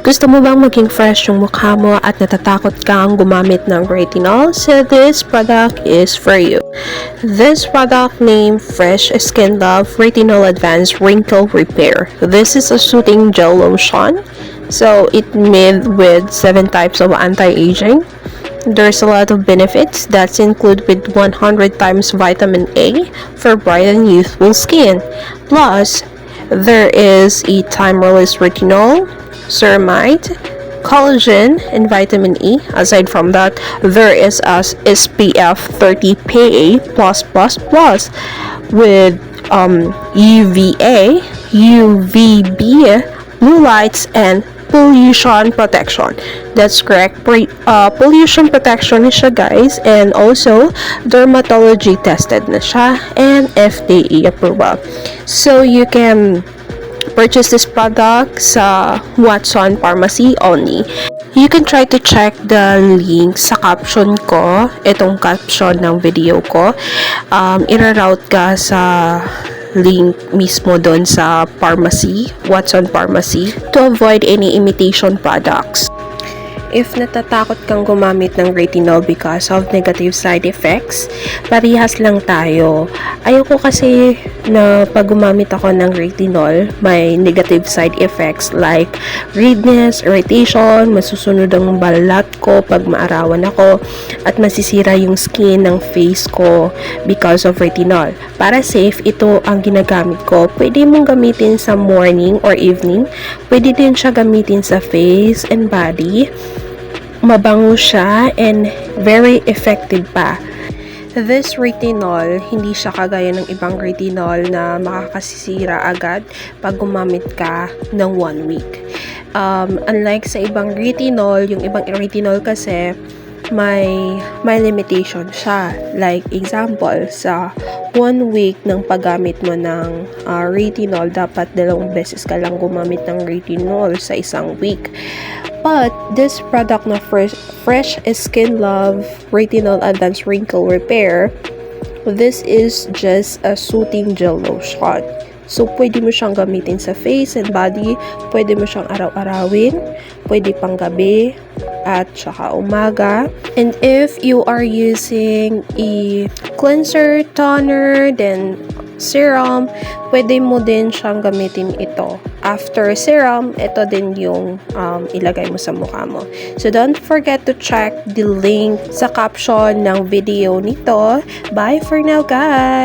Gusto mo bang maging fresh yung mukha mo at natatakot kang gumamit ng retinol? So this product is for you. This product named Fresh Skin Love Retinol Advanced Wrinkle Repair. This is a soothing gel lotion. So it made with 7 types of anti-aging. There's a lot of benefits that's included with 100 times vitamin A for bright and youthful skin. Plus, there is a time-release retinol, ceramide, collagen, and vitamin E. Aside from that, there is SPF 30 PA+++ with UVA, UVB, blue lights, and pollution protection. That's correct. Pollution protection na siya, guys, and also dermatology tested na siya and FDA approval. So you can purchase this product sa Watson Pharmacy only. You can try to check the link sa caption ko, itong caption ng video ko. Ira-route ka sa link mismo doon sa pharmacy, Watson Pharmacy, to avoid any imitation products. If natatakot kang gumamit ng retinol because of negative side effects, parehas lang tayo. Ayoko kasi na pag gumamit ako ng retinol, may negative side effects like redness, irritation, masusunod ang balat ko pag maarawan ako, at masisira yung skin ng face ko because of retinol. Para safe, ito ang ginagamit ko. Pwede mong gamitin sa morning or evening. Pwede din siya gamitin sa face and body. Mabango siya and very effective pa. This retinol, hindi siya kagaya ng ibang retinol na makakasisira agad pag gumamit ka ng 1 week. Unlike sa ibang retinol, yung ibang retinol kasi may limitation siya. Like example, sa 1 week ng paggamit mo ng retinol, dapat 2 beses ka lang gumamit ng retinol sa isang week. But this product na Fresh Skin Love Retinol Advanced Wrinkle Repair, this is just a soothing gel lotion. So, pwede mo siyang gamitin sa face and body, pwede mo siyang araw-arawin, pwede pang gabi, at saka umaga. And if you are using a cleanser, toner, then serum, pwede mo din siyang gamitin ito. After serum, ito din yung ilagay mo sa mukha mo. So don't forget to check the link sa caption ng video nito. Bye for now, guys!